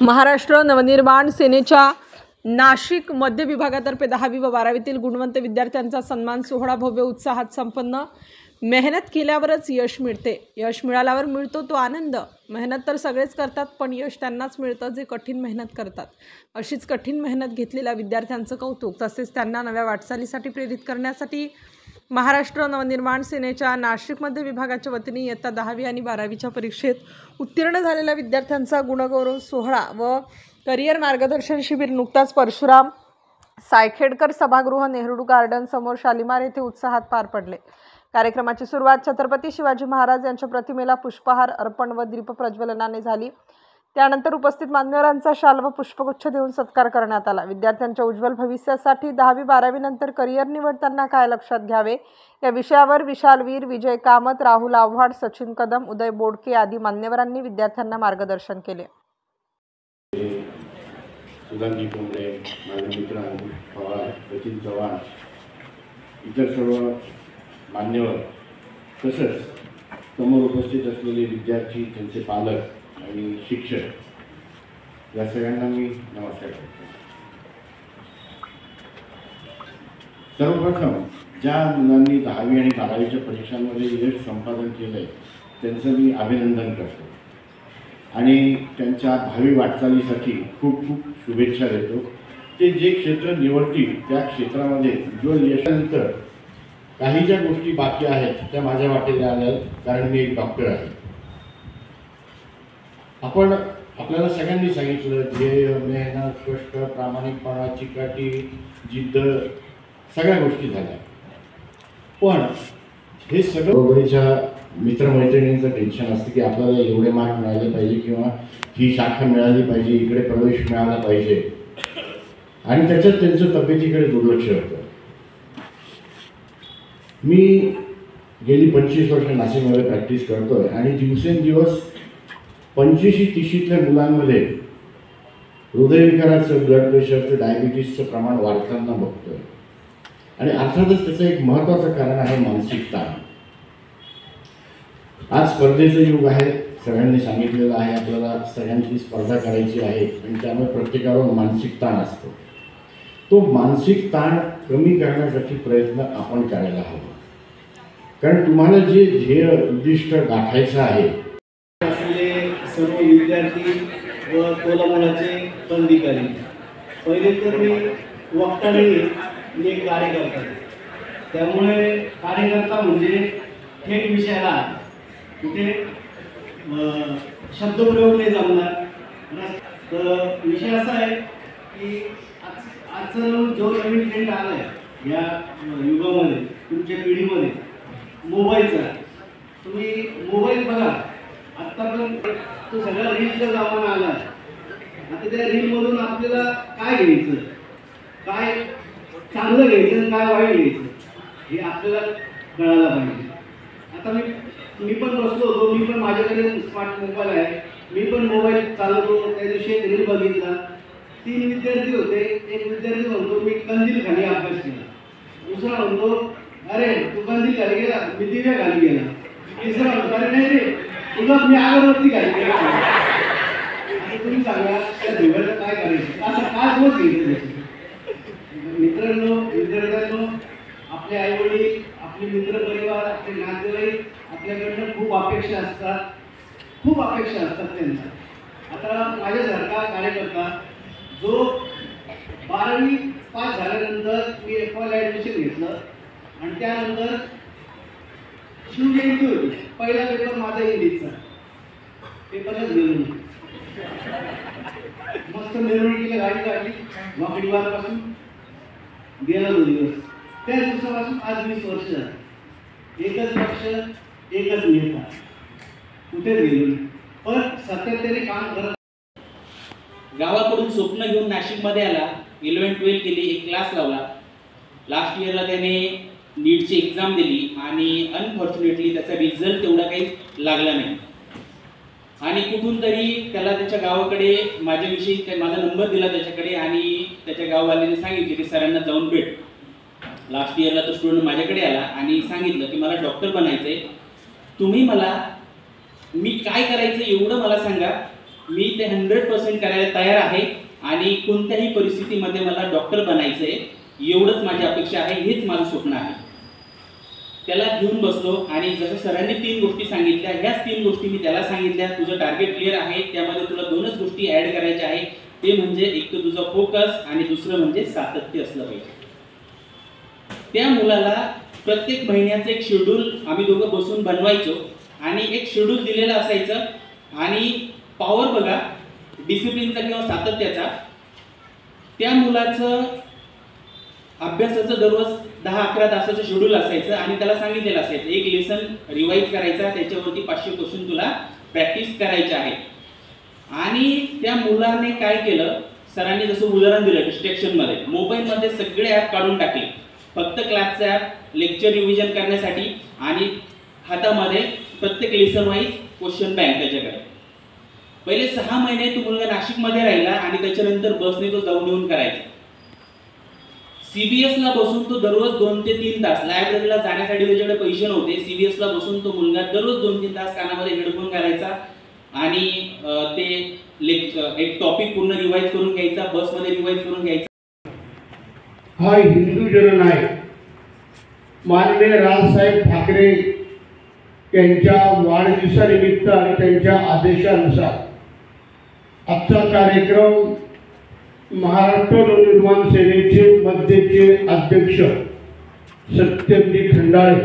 महाराष्ट्र नवनिर्माण सेनेच्या नाशिक मध्य विभागातर्फे 10वी व 12वीतील गुणवंत विद्यार्थ्यांचा सन्मान सोहळा भव्य उत्साहात संपन्न। मेहनत केल्यावरच यश मिळते, यश मिळाल्यावर मिळतो तो आनंद। मेहनत तर सगळेच करतात, पण यश त्यांनाच मिळतं जे कठीण मेहनत करतात। अशीच कठीण मेहनत घेतलेल्या विद्यार्थ्यांचं कौतुक तसेच त्यांना नव्या वाटचालीसाठी प्रेरित करण्यासाठी महाराष्ट्र नवनिर्माण सेनेच्या नाशिक मध्य विभागाच्या वतीने इयत्ता 10वी आणि 12वीच्या परीक्षेत उत्तीर्ण झालेल्या विद्यार्थ्यांचा गुणगौरव सोहळा व करिअर मार्गदर्शन शिबिर नुकताच परशुराम सायखेडकर सभागृह नेहरू गार्डन समोर शालिमार येथे उत्साहात पार पडले। कार्यक्रमाची सुरुवात छत्रपती शिवाजी महाराज यांच्या प्रतिमेला पुष्पहार अर्पण व दीप प्रज्वलनाने झाली। त्यानंतर उपस्थित मान्यवरांचा शाल व पुष्पगुच्छ देऊन सत्कार करण्यात आला। विद्यार्थ्यांच्या उज्ज्वल भविष्यासाठी 10वी 12वी नंतर करिअर निवडताना काय लक्षात घ्यावे या विषयावर विशालवीर, विजय कामत, राहुल आव्हाड, सचिन कदम, उदय बोडके आदी मान्यवरांनी विद्यार्थ्यांना मार्गदर्शन केले। सुधांगी कोंबडे, माझे मित्र अंकुश पवार, सचिन चव्हाण, इतर सर्व मान्यवर तसंच समोर उपस्थित असलेले विद्यार्थी, त्यांचे पालक आणि शिक्षक या सगळ्यांना मी नमस्कार करतो। सर्वप्रथम ज्या मुलांनी 10वी आणि 12वीच्या परीक्षांमध्ये यश संपादन केलं आहे त्यांचं मी अभिनंदन करतो आणि त्यांच्या भावी वाटचालीसाठी खूप खूप शुभेच्छा देतो। ते जे क्षेत्र निवडतील त्या क्षेत्रामध्ये उज्ज्वल यशानंतर काही ज्या गोष्टी बाकी आहेत त्या माझ्या वाटेला आल्या, कारण मी एक डॉक्टर आहे। आपण आपल्याला सगळ्यांनी सांगितलं ध्येय, मेहनत, कष्ट, प्रामाणिकपणा, चिकाटी, जिद्द सगळ्या गोष्टी झाल्या, पण हे सगळं बरोबरीच्या मित्रमैत्रिणींचं टेन्शन असतं की आपल्याला एवढे मार्क मिळाले पाहिजे किंवा ही शाखा मिळाली पाहिजे, इकडे प्रवेश मिळाला पाहिजे आणि त्याच्यात त्यांचं तब्येतीकडे दुर्लक्ष होतं। मी गेली 25 वर्ष नाशिकमध्ये प्रॅक्टिस करतोय आणि दिवसेंदिवस 25-30ल्या मुलांमध्ये हृदयविकाराचं, ब्लड प्रेशरचं, डायबिटीसचं प्रमाण वाढताना बघतोय आणि अर्थातच त्याचं एक महत्त्वाचं कारण आहे मानसिक ताण। आज स्पर्धेचं युग आहे, सगळ्यांनी सांगितलेलं आहे आपल्याला सगळ्यांची स्पर्धा करायची आहे आणि त्यामुळे प्रत्येकावर मानसिक ताण असतो। तो मानसिक ताण कमी करण्यासाठी प्रयत्न आपण करायला हवा, कारण तुम्हाला जे ध्येय उद्दिष्ट गाठायचं आहे असलेले सर्व विद्यार्थी व तोलामोलाचे पदाधिकारी, पहिले तर मी वक्ता नाही, मी एक कार्यकर्ता आहे। त्यामुळे कार्यकर्ता म्हणजे थेट विषयाला कुठे शब्दप्रयोग नाही जमणार। तर विषय असा आहे की आजचा जो नवीन ट्रेंड आला आहे या युगामध्ये, तुमच्या पिढीमध्ये मोबाईलचा, तुम्ही मोबाईल बघा, आत्तापर्यंत तो सगळा रीलचा जमाना आला। आता त्या रीलमधून आपल्याला काय घ्यायचं, काय चांगलं घ्यायचं, काय वाईट घ्यायचं हे आपल्याला कळायला पाहिजे। आता मी पण बसलो होतो, मी पण माझ्याकडे स्मार्ट मोबाईल आहे, मी पण मोबाईल चालवतो। त्या दिवशी एक रील बघितला, 3 विद्यार्थी होते। एक विद्यार्थी म्हणतो मी कंदील खाली अभ्यास केला, दुसरा म्हणतो अरे तू कंदील खाली गेला, मी दिव्या खाली गेला, तिसरा म्हणतो अरे नाही रे तुला मी अगरबत्ती खाली गेला। आता तुम्ही सांगा त्या दिव्याला काय करायचं, असं काय मत घ्यायचं? मित्रांनो, विद्यार्थ्यांनो, आपले आई वडील, आपले मित्र परिवार, आपले नातेवाईक आपल्याकडनं खूप अपेक्षा असतात, खूप अपेक्षा असतात त्यांच्या। आता माझ्यासारखा कार्यकर्ता जो 12वी पास झाल्यानंतर मी FYला ॲडमिशन घेतलं आणि त्यानंतर शिवजयंती होती, पहिला पेपर माझा हिंदीचा, पेपरच गेलो मस्त मिरवणुकीला गाडी काढली वाकडीवारपासून गेला 2 दिवस। त्या दिवसापासून आज 20 वर्ष झाली, एकच पक्ष, एकच नेता, कुठेच गेलो नाही, पण सातत्याने काम करत। गावाकडून स्वप्न घेऊन नाशिकमध्ये आला, 11-12 केली, एक क्लास लावला। लास्ट इयरला त्याने नीटची एक्झाम दिली आणि अनफॉर्च्युनेटली त्याचा रिझल्ट तेवढा काही लागला नाही आणि कुठून तरी त्याला त्याच्या गावाकडे माझ्याविषयी माझा नंबर दिला त्याच्याकडे आणि त्याच्या गाववाल्यांनी सांगितले की सरांना जाऊन भेट। लास्ट इयरला तो स्टुडंट माझ्याकडे आला आणि सांगितलं की मला डॉक्टर बनायचं आहे, तुम्ही मला मी काय करायचं एवढं मला सांगा मी ते 100% करायला तयार आहे आणि कोणत्याही परिस्थितीमध्ये मला डॉक्टर बनायचं आहे एवढंच माझी अपेक्षा आहे, हेच माझं स्वप्न आहे. त्याला घेऊन बसलो आणि जसं सरांनी 3 गोष्टी सांगितल्या, ह्याच 3 गोष्टी मी त्याला सांगितल्या. तुझं टार्गेट क्लिअर आहे, त्यामध्ये तुला 2च गोष्टी ॲड करायच्या आहे. ते म्हणजे एक तर तुझा फोकस आणि दुसरं म्हणजे सातत्य असलं पाहिजे. त्या मुलाला प्रत्येक महिन्याचं एक शेड्यूल आम्ही दोघं बसून बनवायचो आणि एक शेड्यूल दिलेलं असायचं आणि पॉवर बघा डिसिप्लिनचा किंवा सातत्याचा. त्या मुलाचं अभ्यासाचं दररोज 10-11 तासाचं शेड्यूल असायचं आणि त्याला सांगितलेलं असायचं एक लेसन रिवाईज करायचा, त्याच्यावरती 500 क्वेश्चन तुला प्रॅक्टिस करायचे आहे. आणि त्या मुलाने काय केलं, सरांनी जसं उदाहरण दिलं डिस्ट्रॅक्शनमध्ये, मोबाईलमध्ये सगळे ॲप काढून टाकले, फक्त क्लासचं ॲप, लेक्चर रिव्हिजन करण्यासाठी आणि हातामध्ये प्रत्येक लेसन वाईज क्वेश्चन बँक त्याच्याकडे. पहिले 6 महिने तो मुलगा नाशिकमध्ये राहिला आणि त्याच्यानंतर बसने तो जाऊन येऊन करायचा. CBSला बसून तो दररोज 2 ते 3 तास, लायब्ररीला जाण्यासाठी त्याच्याकडे पैसे नव्हते, CBSला बसून तो मुलगा दररोज 2-3 तास कानामध्ये हेडफोन घालायचा आणि ते एक टॉपिक पूर्ण रिवाईज करून घ्यायचा, बसमध्ये रिवाईज करून घ्यायचा. हा हिंदू जननायक माननीय राजसाहेब ठाकरे यांच्या वाढदिवसानिमित्त आणि त्यांच्या आदेशानुसार आजचा कार्यक्रम महाराष्ट्र नवनिर्माण सेनेचे मध्यचे अध्यक्ष सत्यमजी खंडाळे,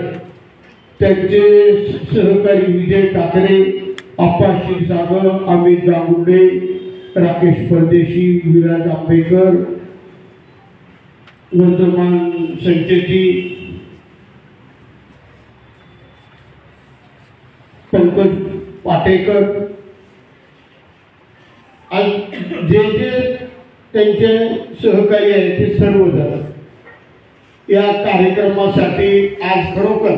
त्यांचे सहकारी विजय ठाकरे, आप्पा क्षीरसागर, अमित गांगुर्डे, राकेश परदेशी, विराज आंबेकर, वर्धमान संचेती, पंकज पाटेकर, जे जे त्यांचे सहकारी आहेत ते सर्वजण या कार्यक्रमासाठी आज खरोखर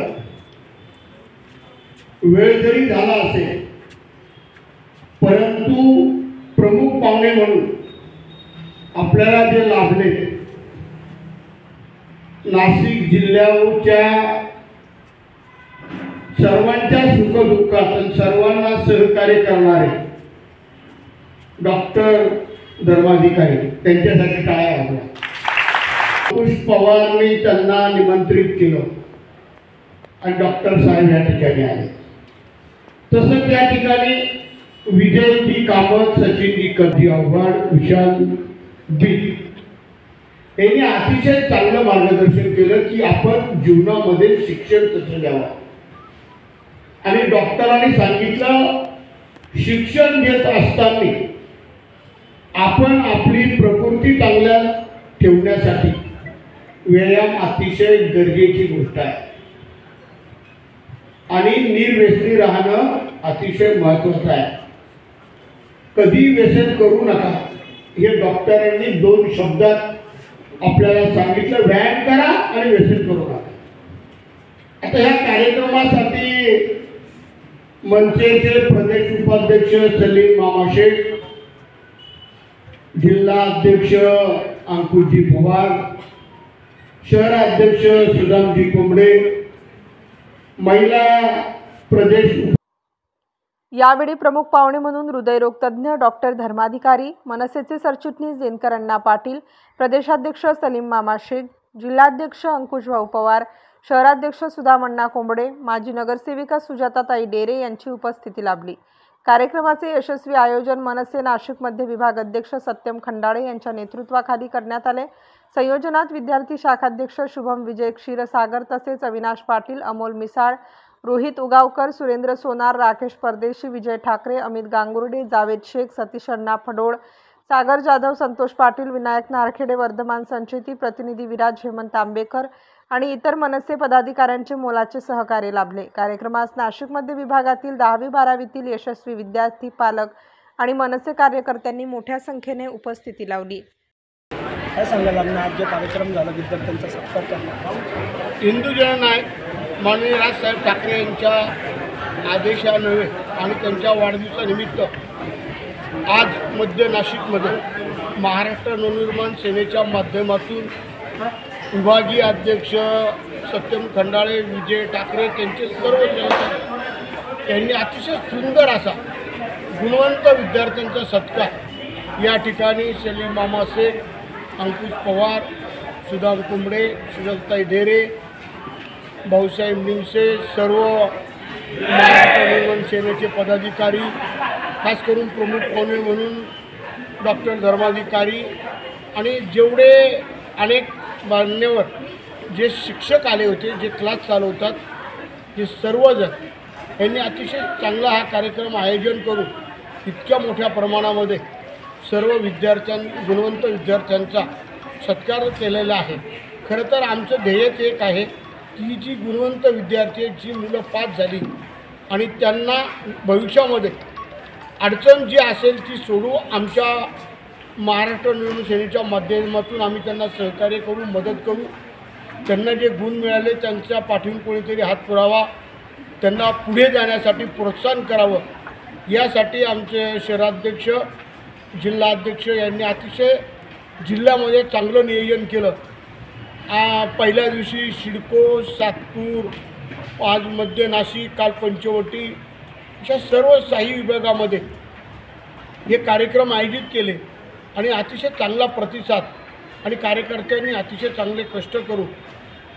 वेळ जरी झाला असेल परंतु प्रमुख पाहुणे म्हणून आपल्याला जे लाभले, नाशिक जिल्ह्याच्या सर्वांच्या सुखदुःखात सर्वांना सहकार्य करणारे डॉक्टर धर्माधिकारी, त्यांच्यासाठी टाळ्या वाजवा. पुष्प पवारने त्यांना निमंत्रित केलं आणि डॉक्टर साहेब या ठिकाणी आले. तसंच या ठिकाणी विजयजी कामत, सचिनजी कजी आव्हाड, विशाल बी यांनी अतिशय चांगलं मार्गदर्शन केलं की आपण जीवनामध्ये शिक्षण कसं द्यावं. आणि डॉक्टरांनी सांगितलं शिक्षण घेत असताना आपण आपली प्रकृती चांगल्या ठेवण्यासाठी व्यायाम अतिशय गरजेची गोष्ट आहे आणि निर्व्यसनी राहणं अतिशय महत्त्वाचं आहे. कधी व्यसन करू नका, हे डॉक्टरांनी 2 शब्दात आपल्याला सांगितलं, व्यायाम करा आणि व्यसन करू नका. आता ह्या कार्यक्रमासाठी मनसेचे प्रदेश उपाध्यक्ष सलीम मामा शेख, जिल्हा अध्यक्ष अंकुशजी पवार, शहराध्यक्ष सुदामजी कोंबडे, महिला प्रदेश. यावेळी प्रमुख पाहुणे म्हणून हृदयरोग तज्ज्ञ डॉक्टर धर्माधिकारी, मनसेचे सरचिटणीस दिनकर अण्णा पाटील, प्रदेशाध्यक्ष सलीम मामा शेख, जिल्हाध्यक्ष अंकुशभाऊ पवार, शहराध्यक्ष सुदामण्णा कोंबडे, माजी नगरसेविका सुजाताताई डेरे यांची उपस्थिती लाभली. कार्यक्रमाचे यशस्वी आयोजन मनसे नाशिक मध्य विभाग अध्यक्ष सत्यम खंडाळे यांच्या नेतृत्वाखाली करण्यात आले. संयोजनात विद्यार्थी शाखाध्यक्ष शुभम विजय क्षीरसागर तसेच अविनाश पाटील, अमोल मिसाळ, रोहित उगावकर, सुरेंद्र सोनार, राकेश परदेशी, विजय ठाकरे, अमित गांगुर्डे, जावेद शेख, सतीश अण्णा फडोळ, सागर जाधव, संतोष पाटील, विनायक नारखेडे, वर्धमान संचेती, प्रतिनिधी विराज हेमंत आंबेकर आणि इतर मनसे पदाधिकाऱ्यांचे मोलाचे सहकार्य लाभले. कार्यक्रमास नाशिक मध्य विभागातील 10वी-12वीतील यशस्वी विद्यार्थी, पालक आणि मनसे कार्यकर्त्यांनी मोठ्या संख्येने उपस्थिती लावली. काय सांगायला लागणार आज जो कार्यक्रम झाला विद्यार्थ्यांचा सत्कार करण्यात? हिंदू जननायक माननीय राजसाहेब ठाकरे यांच्या आदेशान्वये आणि त्यांच्या वाढदिवसानिमित्त आज मध्य नाशिकमध्ये महाराष्ट्र नवनिर्माण सेनेच्या माध्यमातून विभागीय अध्यक्ष सत्यम खंडाळे, विजय ठाकरे, त्यांचे सर्व सहकारी यांनी अतिशय सुंदर असा गुणवंत विद्यार्थ्यांचा सत्कार या ठिकाणी सलीम मामा शेख, अंकुश पवार, सुदाम कुंबडे, सुजलताई ढेरे, भाऊसाहेब निमसे, सर्व महाराष्ट्र निर्माण सेनेचे पदाधिकारी, खास करून प्रमुख पाहुणे म्हणून डॉक्टर धर्माधिकारी आणि जेवढे अनेक मान्यवर जे शिक्षक आले होते, जे क्लास चालवतात, हे सर्वजण यांनी अतिशय चांगला हा कार्यक्रम आयोजन करून इतक्या मोठ्या प्रमाणामध्ये सर्व गुणवंत विद्यार्थ्यांचा सत्कार केलेला आहे. खरं तर आमचं ध्येयच एक आहे की जी गुणवंत विद्यार्थी जी मुलं पास झाली आणि त्यांना भविष्यामध्ये अडचण जी असेल ती सोडू, आमच्या महाराष्ट्र निर्माण सेनेच्या माध्यमातून आम्ही त्यांना सहकार्य करू, मदत करू. त्यांना जे गुण मिळाले त्यांच्या पाठीवर कोणीतरी हात पुरावा, त्यांना पुढे जाण्यासाठी प्रोत्साहन करावं, यासाठी आमचे शहराध्यक्ष, जिल्हाध्यक्ष यांनी अतिशय जिल्ह्यामध्ये चांगलं नियोजन केलं. पहिल्या दिवशी सिडको, सातपूर, आज मध्य नाशिक, काल पंचवटी, अशा सर्व 6 विभागामध्ये हे कार्यक्रम आयोजित केले आणि अतिशय चांगला प्रतिसाद आणि कार्यकर्त्यांनी अतिशय चांगले कष्ट करून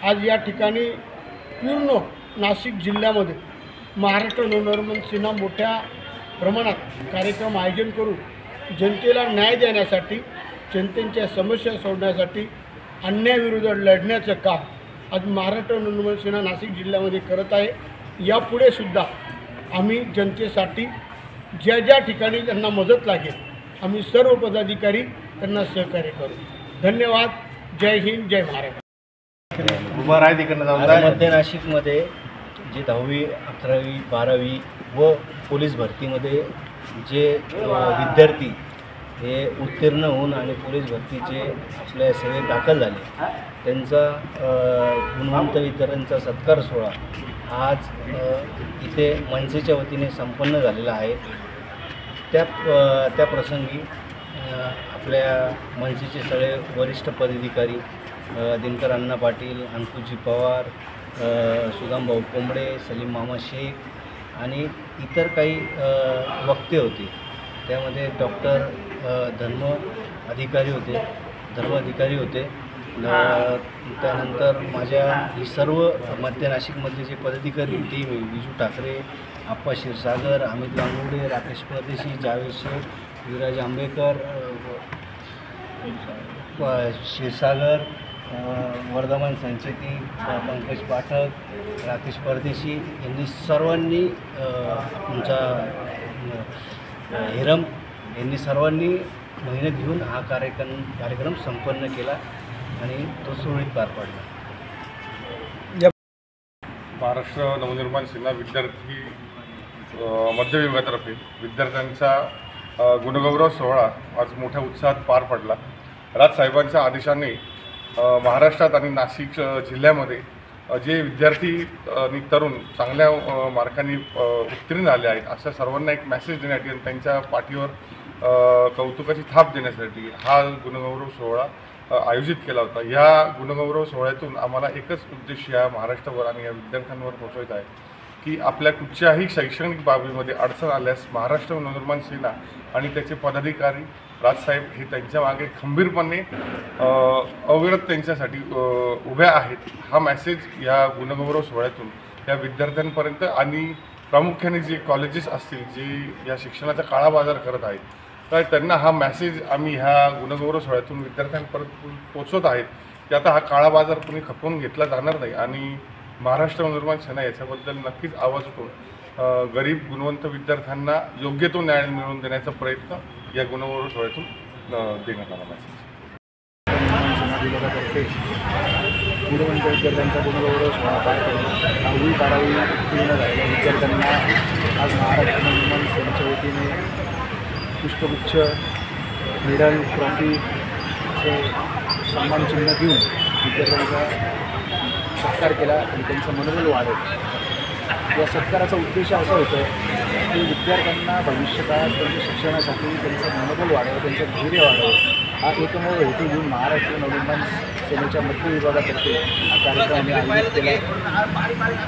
आज या ठिकाणी पूर्ण नाशिक जिल्ह्यामध्ये महाराष्ट्र नवनिर्माण सेना मोठ्या प्रमाणात कार्यक्रम आयोजन करून जनतेला न्याय देण्यासाठी, जनतेच्या समस्या सोडण्यासाठी, अन्यायाविरोधात लढण्याचं काम आज महाराष्ट्र नवनिर्माण सेना नाशिक जिल्ह्यामध्ये करत आहे. यापुढे सुद्धा आम्ही जनतेसाठी ज्या ज्या ठिकाणी त्यांना मदत लागेल आम्ही सर्व पदाधिकारी त्यांना सहकार्य करू. धन्यवाद. जय हिंद, जय महाराष्ट्र. आज मध्य नाशिकमध्ये जे 10वी, 11वी, 12वी व पोलीस भरतीमध्ये जे विद्यार्थी हे उत्तीर्ण होऊन आणि पोलीस भरतीचे आपल्या सेवेत दाखल झाले, त्यांचा गुणवंत विद्यार्थ्यांचा सत्कार सोहळा आज इथे मनसेच्या वतीने संपन्न झालेला आहे. त्या प्रसंगी आपल्या मनसेचे सगळे वरिष्ठ पदाधिकारी दिनकर अण्णा पाटील, अंकुशजी पवार, सुदाम भाऊ कोंबडे, सलीम मामा शेख आणि इतर काही वक्ते होते. त्यामध्ये डॉक्टर धर्माधिकारी होते. त्यानंतर माझ्या ही सर्व मध्य नाशिकमधले जे पदाधिकारी होते, विजू ठाकरे, आप्पा क्षीरसागर, अमित लांगुडे, राकेश परदेशी, जावेद शेख, युवराज आंबेकर, क्षीरसागर, वर्धमान संचेती, पंकज पाठक, राकेश परदेशी यांनी सर्वांनी हिरम यांनी सर्वांनी मेहनत घेऊन हा कार्यक्रम संपन्न केला आणि तो सुरळीत पार पडला. महाराष्ट्र नवनिर्माण सेना विद्यार्थी मध्य विभागातर्फे विद्यार्थ्यांचा गुणगौरव सोहळा आज मोठ्या उत्साहात पार पडला. राजसाहेबांच्या आदेशाने महाराष्ट्रात आणि नाशिक जिल्ह्यामध्ये जे विद्यार्थी आणि तरुण चांगल्या मार्कांनी उत्तीर्ण झाले आहेत अशा सर्वांना एक मेसेज देण्यासाठी आणि त्यांच्या पाठीवर कौतुकाची थाप देण्यासाठी हा गुणगौरव सोहळा आयोजित केला होता. या गुणगौरव सोहळ्यातून आम्हाला एकच उद्देश या महाराष्ट्रावर आणि या विद्यार्थ्यांवर पोहोचवायचा आहे की आपल्या कुठच्याही शैक्षणिक बाबीमध्ये अडचण आल्यास महाराष्ट्र नवनिर्माण सेना आणि त्याचे पदाधिकारी राजसाहेब हे त्यांच्या मागे खंबीरपणे अविरत त्यांच्यासाठी उभ्या आहेत. हा मेसेज या गुणगौरव सोहळ्यातून या विद्यार्थ्यांपर्यंत आणि प्रामुख्याने जे कॉलेजेस असतील जे या शिक्षणाचा काळाबाजार करत आहेत तर त्यांना हा मेसेज आम्ही ह्या गुणगौरव सोहळ्यातून विद्यार्थ्यांपर्यंत पोचवत आहेत की आता हा काळाबाजार कुणी खपवून घेतला जाणार नाही आणि महाराष्ट्र नवनिर्माण सेना याच्याबद्दल नक्कीच आवाज उठवून गरीब गुणवंत विद्यार्थ्यांना योग्य तो न्याय मिळवून देण्याचा प्रयत्न या गुणगौरव सोहळ्यातून देण्यात आला मेसेज. गुणवंत विद्यार्थ्यांचा गुणगौरव सोहळा पार पडला. 10वी 12वी उत्तीर्ण झालेल्या विद्यार्थ्यांना आज महाराष्ट्र नवनिर्माण सेनेच्या वतीने पुष्पगुच्छ, मेडल, ट्रॉफीचे सन्मानचिन्ह देऊन विद्यार्थ्यांचा सत्कार केला आणि त्यांचं मनोबल वाढवलं. या सत्काराचा उद्देश असा होता की विद्यार्थ्यांना भविष्यकाळात त्यांच्या शिक्षणासाठी त्यांचं मनोबल वाढावं, त्यांचं धैर्य वाढावं हा एकमेव हेतू घेऊन महाराष्ट्र नवनिर्माण सेनेच्या मध्य विभागातर्फे हा कार्यक्रम आम्ही आयोजित केला आहे.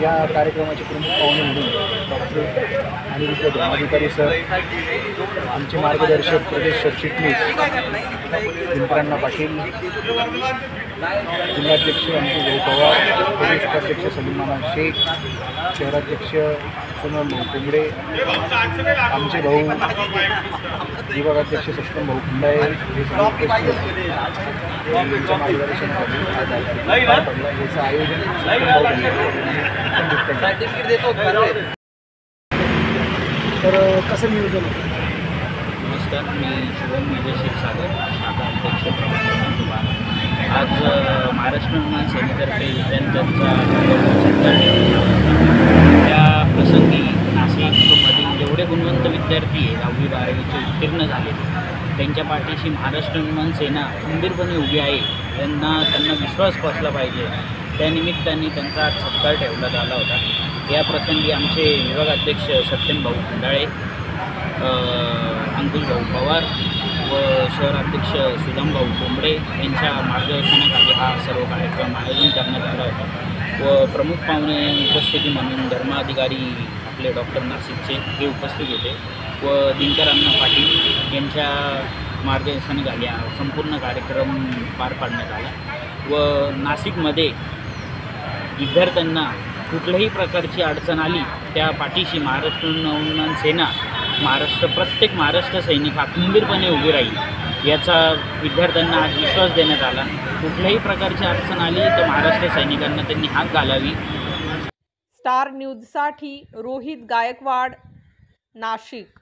या कार्यक्रमाचे प्रमुख पाहुणे म्हणून डॉक्टर अनिरुद्ध धर्माधिकारी सर, आमचे मार्गदर्शक प्रदेश सरचिटणीस दिनकरांना पाटील, जिल्हाध्यक्ष अंकुश भाऊ पवार, प्रदेश उपाध्यक्ष सलीमाना शेख, शहराध्यक्ष सोनल भाऊ कोंबडे, आमचे भाऊ विभागाध्यक्ष सत्यम भाऊ खंडाळे हे सर्व उपस्थित होते. त्यांच्या मार्गदर्शनाखाली आज पार पडला. याचं आयोजन सत्यम भाऊ खंडाळे. तर कसं नियोजन होतं? नमस्कार, मी शुभम विजय सागर, शाखा अध्यक्ष प्रमुख क्रमांक 12. आज महाराष्ट्र निर्माण सेनेतर्फे विद्यार्थ्यांचा त्या प्रसंगी नाशिकमधील जेवढे गुणवंत विद्यार्थी 10वी-12वीचे उत्तीर्ण झाले त्यांच्या पाठीशी महाराष्ट्र निर्माण सेना खंबीरपणे उभी आहे. त्यांना विश्वास बसला पाहिजे, त्यानिमित्ताने त्यांचा आज सत्कार ठेवण्यात आला होता. या प्रसंगी आमचे विभागाध्यक्ष सत्यम भाऊ खंडाळे, अंकुश भाऊ पवार व शहराध्यक्ष सुदाम भाऊ कोंबडे यांच्या मार्गदर्शनाखाली हा सर्व कार्यक्रम आयोजन करण्यात आला होता. व प्रमुख पाहुणे उपस्थिती म्हणून धर्माधिकारी आपले डॉक्टर नाशिकचे हे उपस्थित होते व दिनकरांना पाटील यांच्या मार्गदर्शनाखाली हा संपूर्ण कार्यक्रम पार पाडण्यात आला. व नाशिकमध्ये विद्यार्थ्यांना कुठल्याही प्रकारची अडचण आली त्या पाठीशी महाराष्ट्र नवनिर्माण सेना प्रत्येक महाराष्ट्र सैनिक हा खंबीरपणे उभी राहील याचा विद्यार्थ्यांना आज विश्वास देण्यात आला. कुठल्याही प्रकारची अडचण आली तर महाराष्ट्र सैनिकांना त्यांनी हाक घालावी. स्टार न्यूजसाठी रोहित गायकवाड, नाशिक.